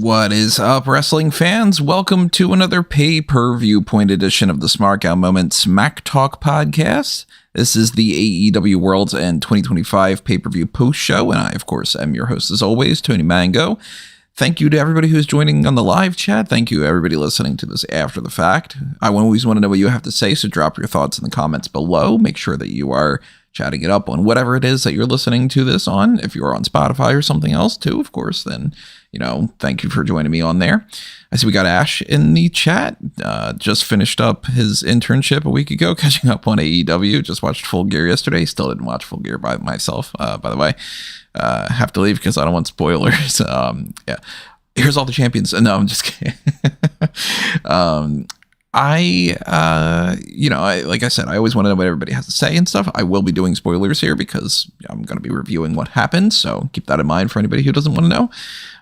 What is up, wrestling fans? Welcome to another Pay-Per-Viewpoint edition of the Smark Out Moment Smack Talk podcast. This is the AEW World's End 2025 pay-per-view post show, and I, of course, am your host as always, Tony Mango. Thank you to everybody who's joining on the live chat. Thank you, everybody listening to this after the fact. I always want to know what you have to say, so drop your thoughts in the comments below. Make sure that you are chatting it up on whatever it is that you're listening to this on. If you're on Spotify or something else too, of course, then, thank you for joining me on there. I see we got Ash in the chat. Just finished up his internship a week ago, catching up on AEW. Just watched Full Gear yesterday. Still didn't watch Full Gear by myself, by the way. Have to leave because I don't want spoilers. Yeah. Here's all the champions. No, I'm just kidding. Like I said, I always want to know what everybody has to say and stuff. I will be doing spoilers here because I'm going to be reviewing what happened. So keep that in mind for anybody who doesn't want to know.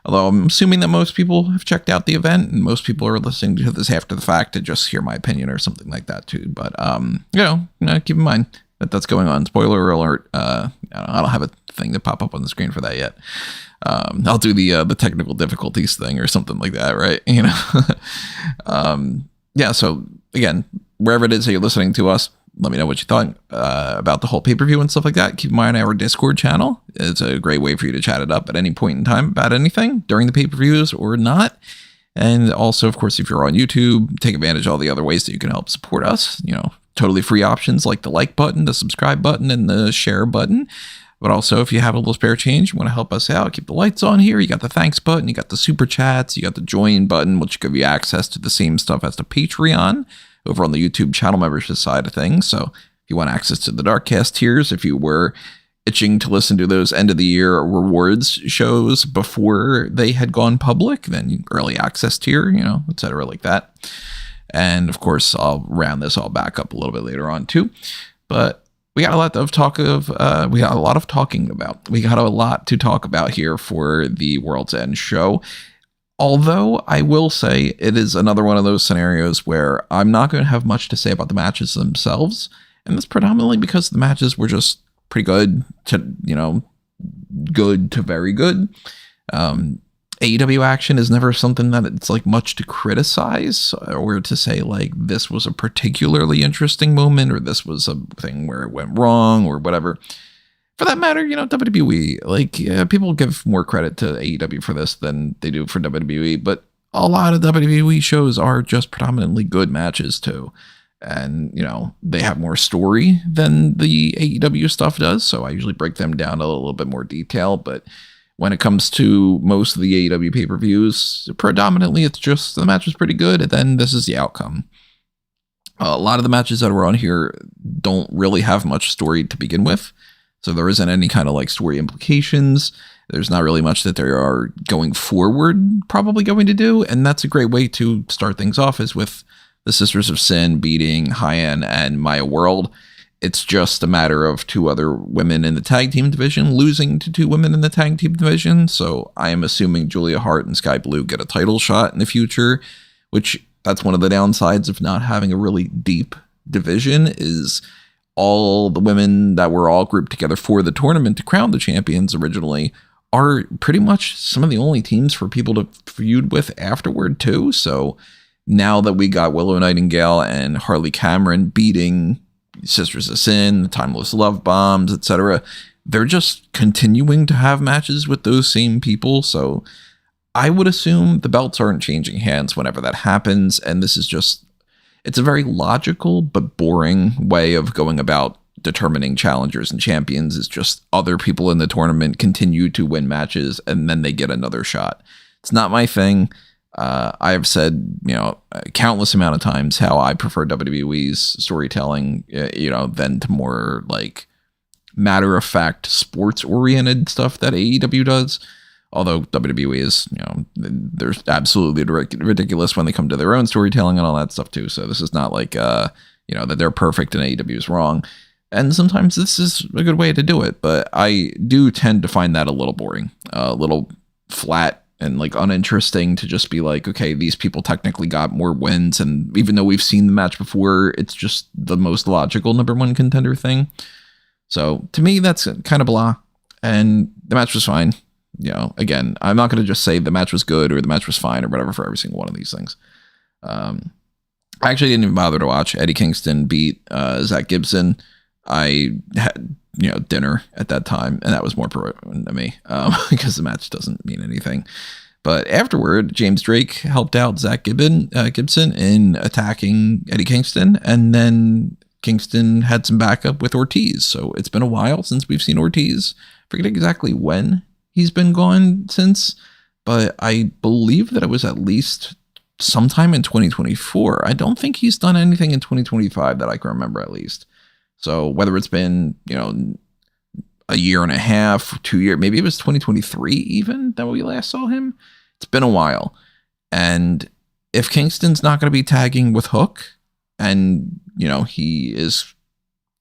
Although I'm assuming that most people have checked out the event and most people are listening to this after the fact to just hear my opinion or something like that too. But, keep in mind that that's going on. Spoiler alert. I don't have a thing to pop up on the screen for that yet. I'll do the technical difficulties thing or something like that. Right. Yeah, so again, wherever it is that you're listening to us, let me know what you thought about the whole pay-per-view and stuff like that. Keep in mind our Discord channel. It's a great way for you to chat it up at any point in time about anything during the pay-per-views or not. And also, of course, if you're on YouTube, take advantage of all the other ways that you can help support us. Totally free options like the like button, the subscribe button, and the share button. But also, if you have a little spare change, you want to help us out, keep the lights on here. You got the thanks button, you got the super chats, you got the join button, which give you access to the same stuff as the Patreon over on the YouTube channel membership side of things. So if you want access to the Darkcast tiers, if you were itching to listen to those end of the year rewards shows before they had gone public, then early access tier, etc. like that. And of course, I'll round this all back up a little bit later on too. But we got a lot of talking about. We got a lot to talk about here for the World's End show. Although I will say it is another one of those scenarios where I'm not going to have much to say about the matches themselves. And that's predominantly because the matches were just pretty good to, good to very good. AEW action is never something that it's like much to criticize or to say like this was a particularly interesting moment or this was a thing where it went wrong or whatever. For that matter, WWE, people give more credit to AEW for this than they do for WWE, but a lot of WWE shows are just predominantly good matches too. And, they have more story than the AEW stuff does. So I usually break them down a little bit more detail, but when it comes to most of the AEW pay-per-views, predominantly it's just the match was pretty good, and then this is the outcome. A lot of the matches that are on here don't really have much story to begin with, so there isn't any kind of like story implications. There's not really much that they are going forward probably going to do, and that's a great way to start things off is with the Sisters of Sin beating Hyan and Maya World. It's just a matter of two other women in the tag team division losing to two women in the tag team division. So I am assuming Julia Hart and Sky Blue get a title shot in the future, which that's one of the downsides of not having a really deep division is all the women that were all grouped together for the tournament to crown the champions originally are pretty much some of the only teams for people to feud with afterward too. So now that we got Willow Nightingale and Harley Cameron beating Sisters of Sin, Timeless Love Bombs, etc. They're just continuing to have matches with those same people. So I would assume the belts aren't changing hands whenever that happens. And this is it's a very logical but boring way of going about determining challengers and champions. Is just other people in the tournament continue to win matches and then they get another shot. It's not my thing. I have said, countless amount of times how I prefer WWE's storytelling, than to more like matter of fact sports oriented stuff that AEW does. Although WWE is, they're absolutely ridiculous when they come to their own storytelling and all that stuff too. So this is not like, that they're perfect and AEW is wrong. And sometimes this is a good way to do it, but I do tend to find that a little boring, a little flat, and like uninteresting to just be like, okay, these people technically got more wins. And even though we've seen the match before, it's just the most logical number one contender thing. So to me, that's kind of blah. And the match was fine. again, I'm not going to just say the match was good or the match was fine or whatever for every single one of these things. I actually didn't even bother to watch Eddie Kingston beat Zach Gibson. I had dinner at that time, and that was more important to me because the match doesn't mean anything. But afterward, James Drake helped out Zach Gibson in attacking Eddie Kingston, and then Kingston had some backup with Ortiz. So it's been a while since we've seen Ortiz. Forget exactly when he's been gone since, but I believe that it was at least sometime in 2024. I don't think he's done anything in 2025 that I can remember, at least. So whether it's been, a year and a half, 2 years, maybe it was 2023 even that we last saw him. It's been a while. And if Kingston's not going to be tagging with Hook, and, he is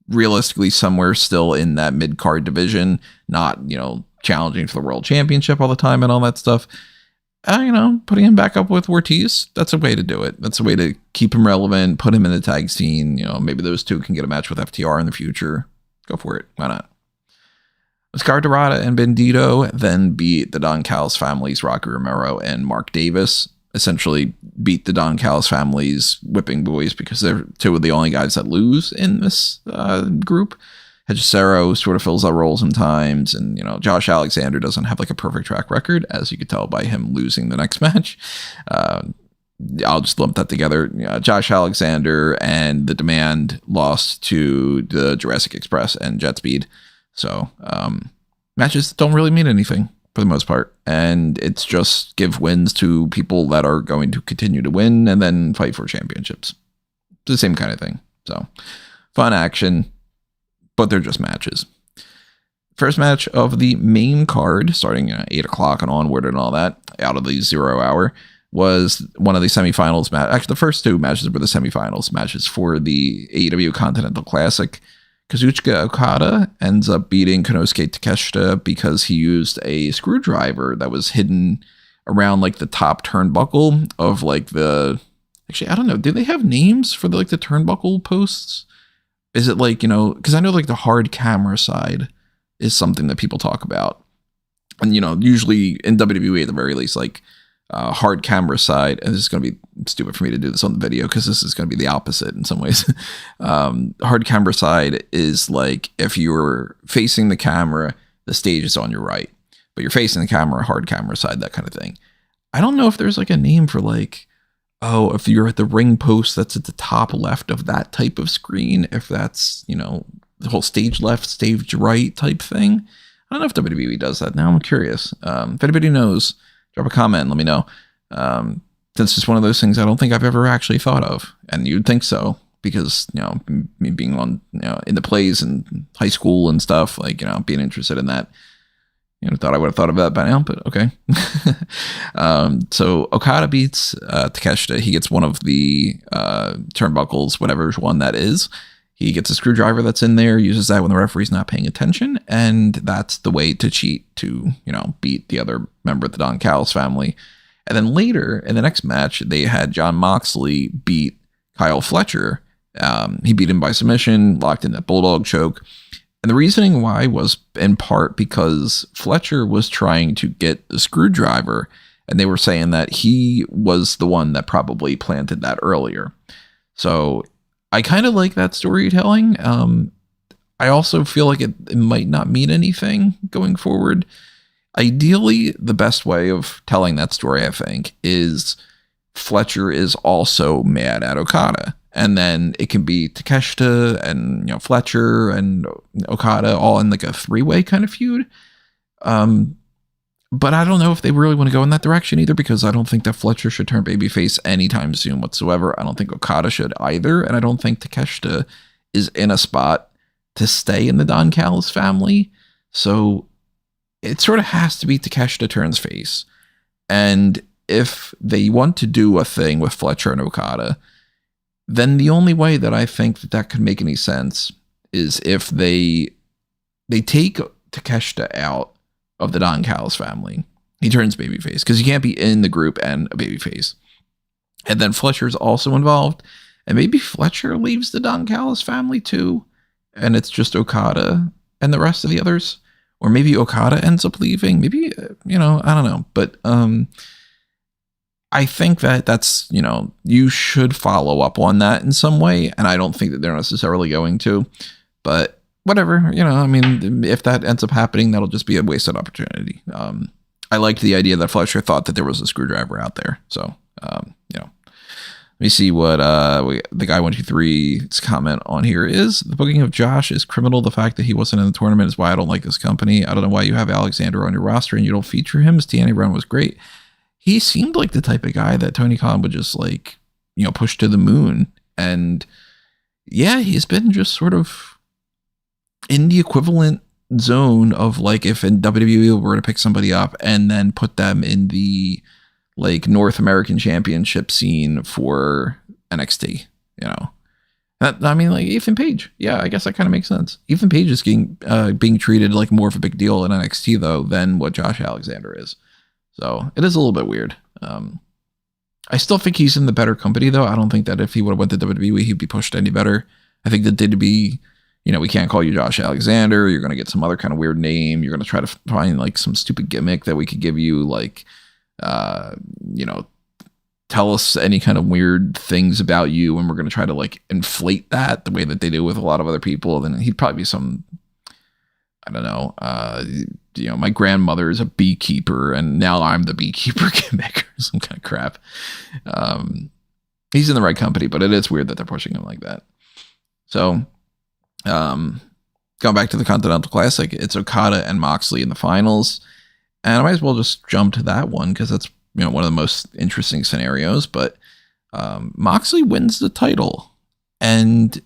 realistically somewhere still in that mid-card division, not, challenging for the world championship all the time and all that stuff, putting him back up with Ortiz, that's a way to do it. That's a way to keep him relevant, put him in the tag scene. Maybe those two can get a match with FTR in the future. Go for it. Why not? Oscar Dorada and Bandito then beat the Don Callis families, Rocky Romero and Mark Davis. Essentially beat the Don Callis families whipping boys because they're two of the only guys that lose in this group. Hechicero sort of fills that role sometimes, and Josh Alexander doesn't have like a perfect track record, as you could tell by him losing the next match. I'll just lump that together. Josh Alexander and the Demand lost to the Jurassic Express and Jet Speed. So matches don't really mean anything for the most part, and it's just give wins to people that are going to continue to win and then fight for championships. It's the same kind of thing. So fun action, but they're just matches. First match of the main card, starting at 8 o'clock and onward and all that, out of the 0 hour, was one of the semifinals. Actually, the first two matches were the semifinals matches for the AEW Continental Classic. Kazuchika Okada ends up beating Konosuke Takeshita because he used a screwdriver that was hidden around like the top turnbuckle of like the... Actually, I don't know. Do they have names for the turnbuckle posts? Is it like, because I know like the hard camera side is something that people talk about. And, usually in WWE at the very least, like hard camera side, and this is going to be stupid for me to do this on the video because this is going to be the opposite in some ways. Hard camera side is like if you're facing the camera, the stage is on your right, but you're facing the camera, hard camera side, that kind of thing. I don't know if there's like a name for like, if you're at the ring post that's at the top left of that type of screen, if that's, the whole stage left, stage right type thing. I don't know if WWE does that now. I'm curious. If anybody knows, drop a comment and let me know. That's just one of those things I don't think I've ever actually thought of. And you'd think so because, me being on, in the plays in high school and stuff, like, being interested in that. Thought I would have thought of that by now, but okay. So Okada beats Takeshita. He gets one of the turnbuckles, whatever one that is. He gets a screwdriver that's in there, uses that when the referee's not paying attention, and that's the way to cheat to, beat the other member of the Don Callis family. And then later, in the next match, they had Jon Moxley beat Kyle Fletcher. He beat him by submission, locked in that bulldog choke. And the reasoning why was in part because Fletcher was trying to get the screwdriver, and they were saying that he was the one that probably planted that earlier. So I kind of like that storytelling. I also feel like it might not mean anything going forward. Ideally, the best way of telling that story, I think, is Fletcher is also mad at Okada. And then it can be Takeshita and Fletcher and Okada all in like a three-way kind of feud. But I don't know if they really want to go in that direction either, because I don't think that Fletcher should turn babyface anytime soon whatsoever. I don't think Okada should either, and I don't think Takeshita is in a spot to stay in the Don Callis family. So it sort of has to be Takeshita turns face. And if they want to do a thing with Fletcher and Okada, then the only way that I think that could make any sense is if they take Takeshita out of the Don Callis family. He turns babyface because you can't be in the group and a babyface. And then Fletcher's also involved. And maybe Fletcher leaves the Don Callis family too. And it's just Okada and the rest of the others. or maybe Okada ends up leaving. Maybe, I don't know. But I think that's, you should follow up on that in some way. And I don't think that they're necessarily going to. But whatever, if that ends up happening, that'll just be a wasted opportunity. I liked the idea that Fletcher thought that there was a screwdriver out there. So, let me see what the guy 123's comment on here is. The booking of Josh is criminal. The fact that he wasn't in the tournament is why I don't like this company. I don't know why you have Alexander on your roster and you don't feature him. His TNA run was great. He seemed like the type of guy that Tony Khan would just push to the moon. And yeah, he's been just sort of in the equivalent zone of if in WWE were to pick somebody up and then put them in the North American Championship scene for NXT, Ethan Page. Yeah, I guess that kind of makes sense. Ethan Page is being treated like more of a big deal in NXT though than what Josh Alexander is. So it is a little bit weird. I still think he's in the better company though. I don't think that if he would have went to WWE, he'd be pushed any better. I think that did be, we can't call you Josh Alexander. You're going to get some other kind of weird name. You're going to try to find some stupid gimmick that we could give you, tell us any kind of weird things about you, and we're going to try to inflate that the way that they do with a lot of other people. Then he'd probably be some, I don't know, my grandmother is a beekeeper and now I'm the beekeeper gimmick or some kind of crap. He's in the right company, but it is weird that they're pushing him like that. So, going back to the Continental Classic, it's Okada and Moxley in the finals. And I might as well just jump to that one because that's, one of the most interesting scenarios. But Moxley wins the title. And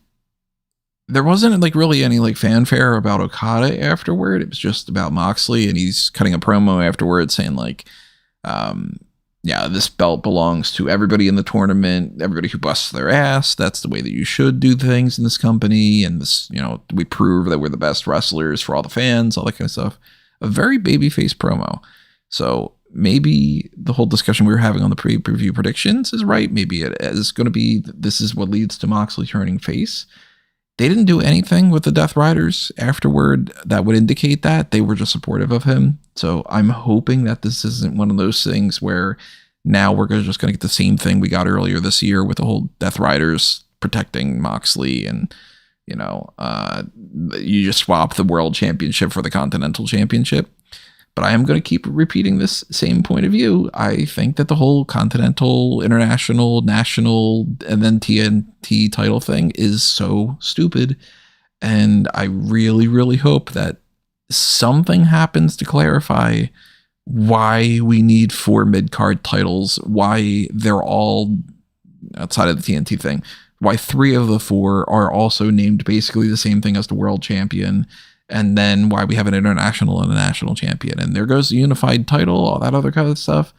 there wasn't really any fanfare about Okada afterward. It was just about Moxley. And he's cutting a promo afterwards saying this belt belongs to everybody in the tournament, everybody who busts their ass. That's the way that you should do things in this company. And this, we prove that we're the best wrestlers for all the fans, all that kind of stuff. A very babyface promo. So maybe the whole discussion we were having on the pay-per-view predictions is right. Maybe it is going to be, this is what leads to Moxley turning face. They didn't do anything with the Death Riders afterward that would indicate that. They were just supportive of him. So I'm hoping that this isn't one of those things where now we're just going to get the same thing we got earlier this year with the whole Death Riders protecting Moxley and, you just swap the world championship for the Continental Championship. But I am going to keep repeating this same point of view. I think that the whole Continental, International, National, and then TNT title thing is so stupid. And I really, really hope that something happens to clarify why we need 4 mid-card titles, why they're all outside of the TNT thing, why 3 of the 4 are also named basically the same thing as the world champion, and then why we have an international and a national champion. And there goes the unified title, all that other kind of stuff.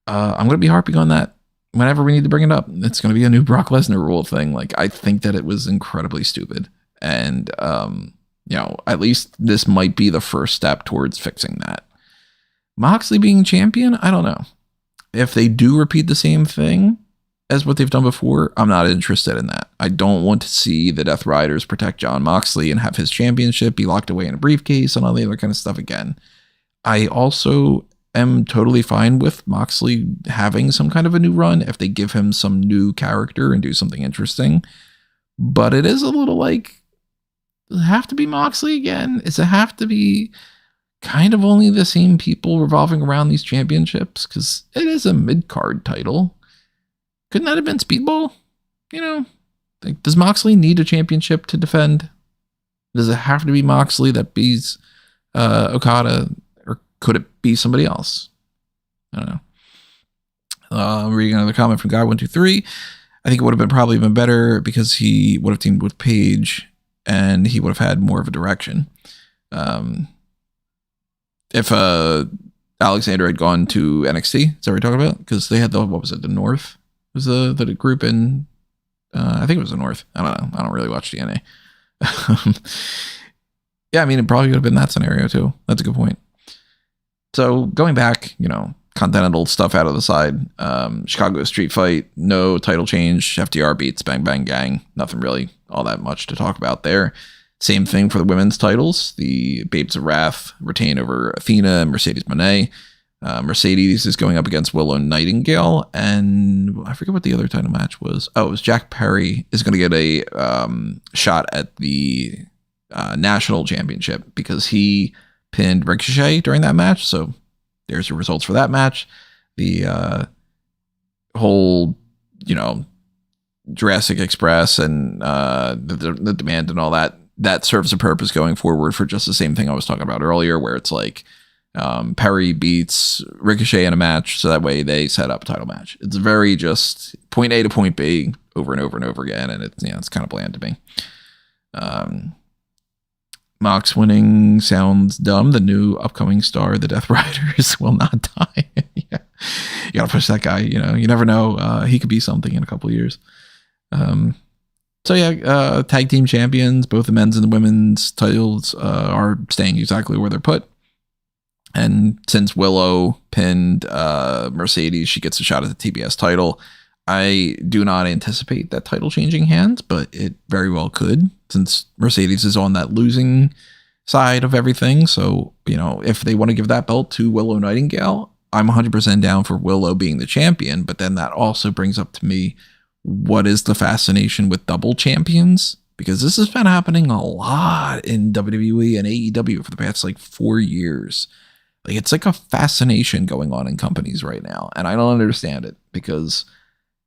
I'm going to be harping on that whenever we need to bring it up. It's going to be a new Brock Lesnar rule thing. I think that it was incredibly stupid. And, at least this might be the first step towards fixing that. Moxley being champion, I don't know. If they do repeat the same thing as what they've done before, I'm not interested in that. I don't want to see the Death Riders protect Jon Moxley and have his championship be locked away in a briefcase and all the other kind of stuff again. I also am totally fine with Moxley having some kind of a new run if they give him some new character and do something interesting. But it is a little does it have to be Moxley again? Does it have to be kind of only the same people revolving around these championships? Because it is a mid-card title. Couldn't that have been Speedball? Does Moxley need a championship to defend? Does it have to be Moxley that beats Okada, or could it be somebody else? I don't know. I'm reading another comment from Guy123. I think it would have been probably even better because he would have teamed with Page and he would have had more of a direction. If Alexander had gone to NXT, is that what we're talking about? Because they had the North? Was the group in I think it was the North. I don't know. I don't really watch TNA. Yeah, it probably would have been that scenario too. That's a good point. So going back, Continental stuff out of the side. Chicago street fight, no title change. FTR beats Bang Bang Gang. Nothing really all that much to talk about there. Same thing for the women's titles. The Babes of Wrath retain over Athena and Mercedes Moné. Mercedes is going up against Willow and Nightingale, and I forget what the other title match was. Oh, it was Jack Perry is going to get a shot at the national championship because he pinned Ricochet during that match. So there's the results for that match. The whole, Jurassic Express and the demand and all that serves a purpose going forward for just the same thing I was talking about earlier, where it's like Perry beats Ricochet in a match, so that way they set up a title match. It's very just point A to point B over and over and over again, and it's kind of bland to me. Mox winning sounds dumb. The new upcoming star, the Death Riders, will not die. Yeah. You gotta push that guy. You never know. He could be something in a couple of years. Tag team champions, both the men's and the women's titles are staying exactly where they're put. And since Willow pinned Mercedes, she gets a shot at the TBS title. I do not anticipate that title changing hands, but it very well could, since Mercedes is on that losing side of everything. So, if they want to give that belt to Willow Nightingale, I'm 100% down for Willow being the champion. But then that also brings up to me, what is the fascination with double champions? Because this has been happening a lot in WWE and AEW for the past 4 years. It's like a fascination going on in companies right now. And I don't understand it, because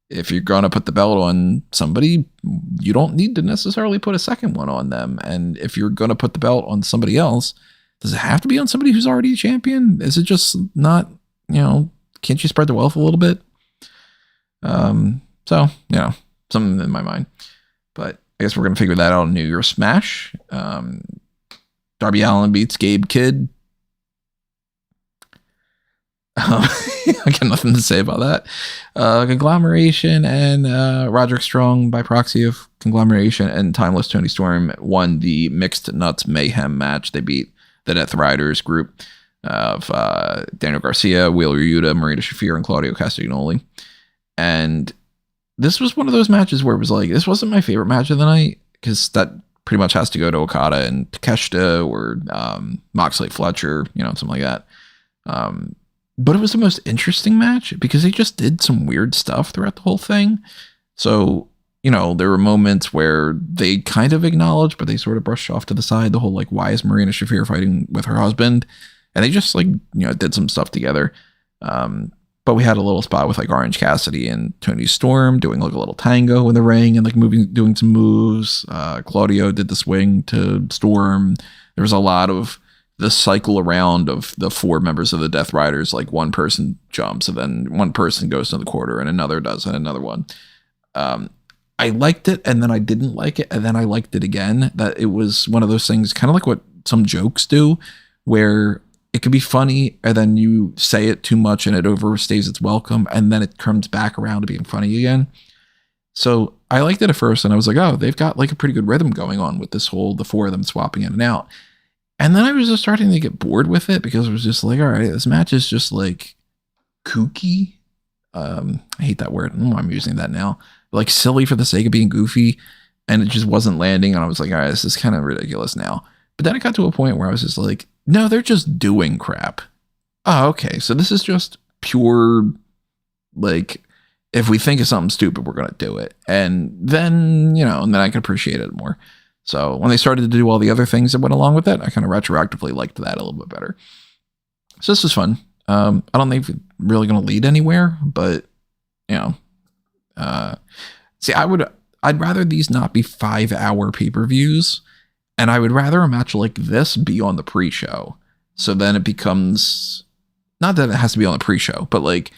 if you're going to put the belt on somebody, you don't need to necessarily put a second one on them. And if you're going to put the belt on somebody else, does it have to be on somebody who's already a champion? Is it just not, can't you spread the wealth a little bit? Something in my mind. But I guess we're going to figure that out in New Year's Smash. Darby Allin beats Gabe Kidd. I got nothing to say about that. Conglomeration and Roderick Strong, by proxy of Conglomeration, and Timeless Tony Storm won the Mixed Nuts Mayhem match. They beat the Death Riders group of Daniel Garcia, Wheeler Yuta, Marina Shafir, and Claudio Castagnoli. And this was one of those matches where it was this wasn't my favorite match of the night, because that pretty much has to go to Okada and Takeshita or Moxley, Fletcher, something like that. But it was the most interesting match because they just did some weird stuff throughout the whole thing. So, there were moments where they kind of acknowledged, but they sort of brushed off to the side the whole, why is Marina Shafir fighting with her husband? And they just, did some stuff together. But we had a little spot with Orange Cassidy and Tony Storm doing a little tango in the ring and doing some moves. Claudio did the swing to Storm. There was a lot of the cycle around of the 4 members of the Death Riders. One person jumps and then one person goes to the quarter and another does and another one. I liked it and then I didn't like it and then I liked it again. That it was one of those things, kind of like what some jokes do, where it could be funny and then you say it too much and it overstays its welcome and then it comes back around to being funny again. So I liked it at first and I was like, oh, they've got a pretty good rhythm going on with this whole, the 4 of them swapping in and out. And then I was just starting to get bored with it because it was just all right, this match is just kooky. I hate that word. I don't know why I'm using that now. Silly for the sake of being goofy. And it just wasn't landing. And I was like, all right, this is kind of ridiculous now. But then it got to a point where I was just no, they're just doing crap. Oh, okay. So this is just pure, if we think of something stupid, we're going to do it. And then, and then I can appreciate it more. So when they started to do all the other things that went along with it, I kind of retroactively liked that a little bit better. So this was fun. I don't think it's really going to lead anywhere, but I'd rather these not be 5-hour pay-per-views, and I would rather a match like this be on the pre-show. So then it becomes, not that it has to be on the pre-show, but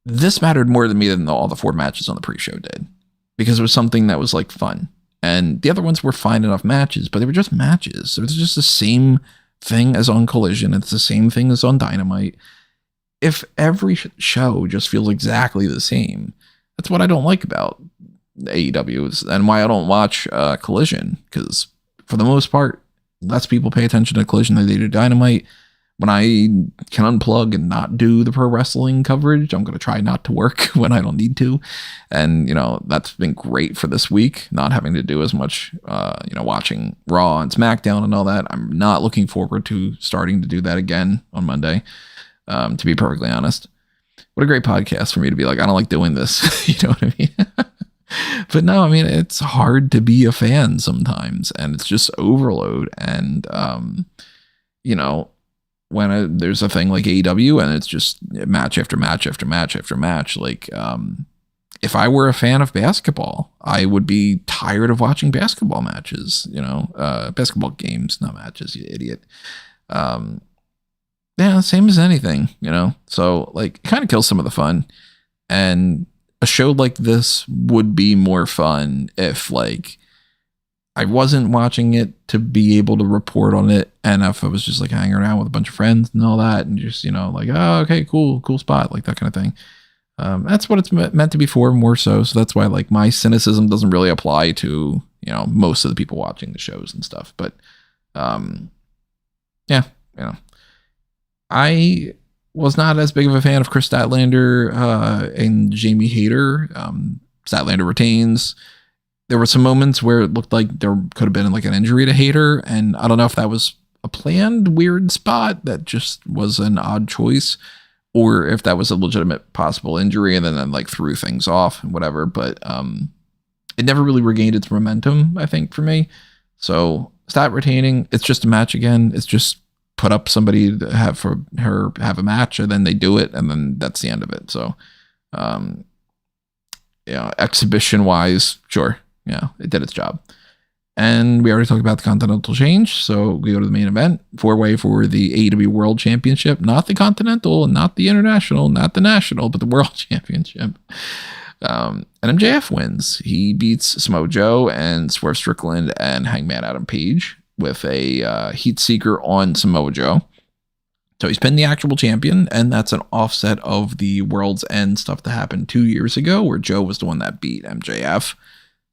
this mattered more to me than all the 4 matches on the pre-show did, because it was something that was fun. And the other ones were fine enough matches, but they were just matches. So it's just the same thing as on Collision. It's the same thing as on Dynamite. If every show just feels exactly the same, that's what I don't like about AEW and why I don't watch Collision. Because for the most part, less people pay attention to Collision than they do Dynamite. when I can unplug and not do the pro wrestling coverage, I'm going to try not to work when I don't need to. And, that's been great for this week, not having to do as much, watching Raw and SmackDown and all that. I'm not looking forward to starting to do that again on Monday, to be perfectly honest. What a great podcast for me to be like, I don't like doing this. You know what I mean? But no, I mean, it's hard to be a fan sometimes, and it's just overload. And, when there's a thing like AEW and it's just match after match after match after match, like, if I were a fan of basketball, I would be tired of watching basketball matches, basketball games, not matches, you idiot. Yeah, same as anything, so like it kind of kills some of the fun. And a show like this would be more fun if like I wasn't watching it to be able to report on it, and if I was just like hanging around with a bunch of friends and all that, and just, like, oh, okay, cool spot, like that kind of thing. That's what it's meant to be for, more so. So that's why like my cynicism doesn't really apply to, most of the people watching the shows and stuff. But, yeah, I was not as big of a fan of Kris Statlander, and Jamie Hayter. Statlander retains. There were some moments where it looked like there could have been like an injury to Hayter, and I don't know if that was a planned weird spot that just was an odd choice, or if that was a legitimate possible injury and then like threw things off and whatever. But it never really regained its momentum, I think, for me. So Stat retaining, it's just a match again. It's just put up somebody to have a match, and then they do it, and then that's the end of it. So exhibition wise, sure. Yeah, it did its job. And we already talked about the Continental change. So we go to the main event, 4-way for the AEW World Championship, not the Continental, not the International, not the National, but the World Championship. And MJF wins. He beats Samoa Joe and Swerve Strickland and Hangman Adam Page with a Heat Seeker on Samoa Joe. So he's been the actual champion, and that's an offset of the World's End stuff that happened 2 years ago, where Joe was the one that beat MJF.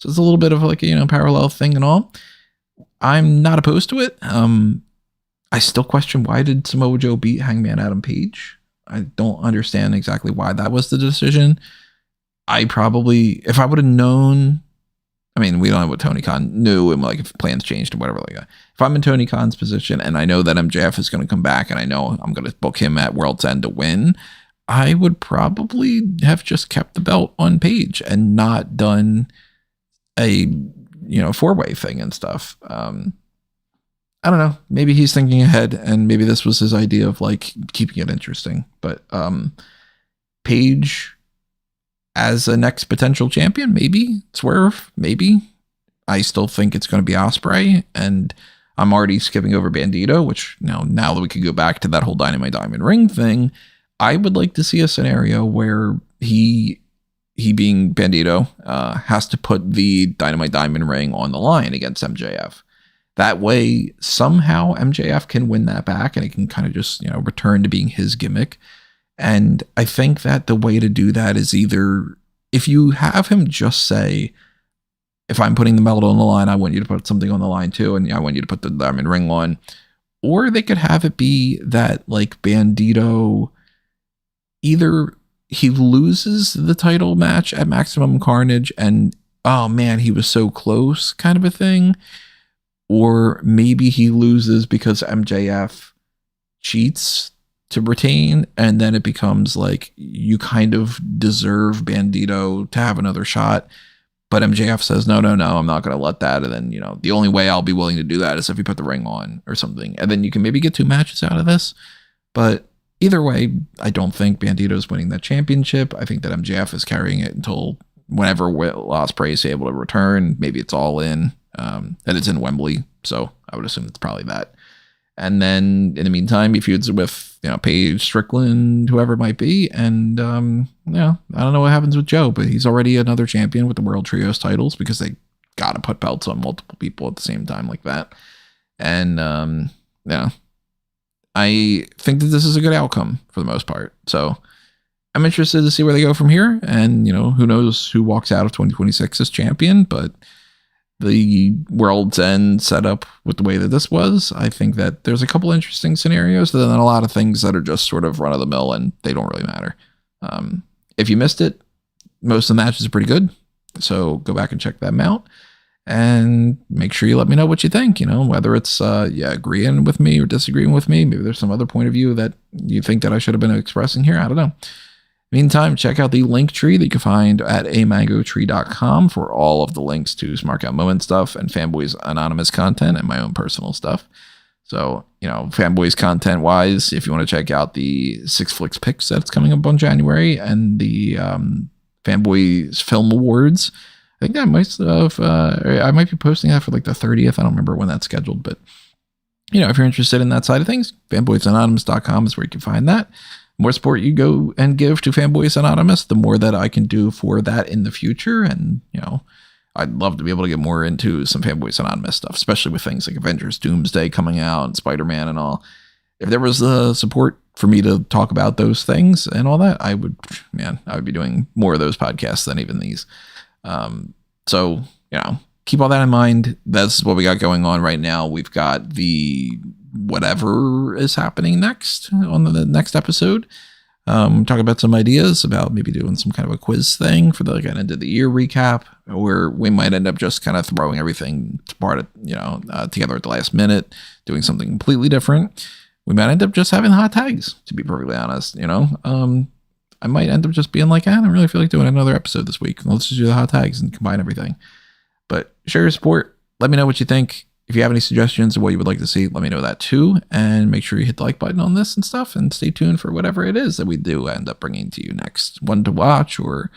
So it's a little bit of like a, parallel thing and all. I'm not opposed to it. I still question, why did Samoa Joe beat Hangman Adam Page? I don't understand exactly why that was the decision. I probably, if I would have known, I mean, we don't know what Tony Khan knew, and like if plans changed or whatever like that. If I'm in Tony Khan's position and I know that MJF is going to come back and I know I'm going to book him at World's End to win, I would probably have just kept the belt on Page and not done a 4-way thing and stuff. I don't know. Maybe he's thinking ahead, and maybe this was his idea of like keeping it interesting. But Page as a next potential champion, maybe Swerve, maybe. I still think it's going to be Ospreay, and I'm already skipping over Bandito, which now that we could go back to that whole Dynamite Diamond Ring thing, I would like to see a scenario where he being Bandito, has to put the Dynamite Diamond Ring on the line against MJF. That way, somehow MJF can win that back, and it can kind of just, return to being his gimmick. And I think that the way to do that is either, if you have him just say, if I'm putting the belt on the line, I want you to put something on the line too, and I want you to put the Diamond Ring on. Or they could have it be that, like, Bandito, either he loses the title match at Maximum Carnage and, oh man, he was so close, kind of a thing. Or maybe he loses because MJF cheats to retain, and then it becomes like you kind of deserve Bandito to have another shot. But MJF says, no, I'm not going to let that. And then, the only way I'll be willing to do that is if you put the ring on or something. And then you can maybe get 2 matches out of this. But either way, I don't think Bandito's winning that championship. I think that MJF is carrying it until whenever Will Ospreay is able to return. Maybe it's all in. And it's in Wembley. So I would assume it's probably that. And then in the meantime, he feuds with, Page, Strickland, whoever it might be. And, I don't know what happens with Joe, but he's already another champion with the World Trios titles because they got to put belts on multiple people at the same time like that. And, I think that this is a good outcome for the most part. So I'm interested to see where they go from here. And, who knows who walks out of 2026 as champion, but the World's End setup with the way that this was, I think that there's a couple interesting scenarios, but then a lot of things that are just sort of run of the mill and they don't really matter. If you missed it, most of the matches are pretty good. So go back and check them out and make sure you let me know what you think, whether it's, agreeing with me or disagreeing with me. Maybe there's some other point of view that you think that I should have been expressing here. I don't know. Meantime, check out the link tree that you can find at amangotree.com for all of the links to Smark Out Moment stuff and Fanboys Anonymous content and my own personal stuff. So, Fanboys content wise, if you want to check out the Six Flicks picks that's coming up on January and the Fanboys Film Awards, I think I might be posting that for like the 30th. I don't remember when that's scheduled, but if you're interested in that side of things, fanboysanonymous.com is where you can find that. The more support you go and give to Fanboys Anonymous, the more that I can do for that in the future. And, I'd love to be able to get more into some Fanboys Anonymous stuff, especially with things like Avengers Doomsday coming out and Spider-Man and all. If there was the support for me to talk about those things and all that, I would be doing more of those podcasts than even these. So, keep all that in mind. That's what we got going on right now. We've got the whatever is happening next on the next episode. Talk about some ideas about maybe doing some kind of a quiz thing for the end of the year recap, where we might end up just kind of throwing everything together at the last minute, doing something completely different. We might end up just having hot tags, to be perfectly honest. I might end up just being like, I don't really feel like doing another episode this week. Let's just do the hot tags and combine everything. But share your support. Let me know what you think. If you have any suggestions of what you would like to see, let me know that too. And make sure you hit the like button on this and stuff. And stay tuned for whatever it is that we do end up bringing to you next. One to watch or,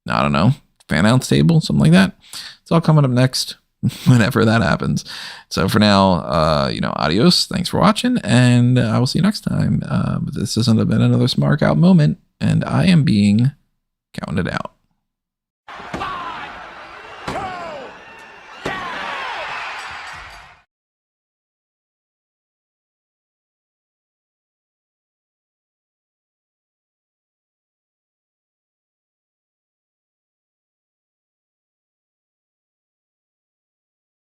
I don't know, fan outs table, something like that. It's all coming up next whenever that happens. So for now, adios. Thanks for watching. And I will see you next time. But this hasn't been another Smark Out moment. And I am being counted out.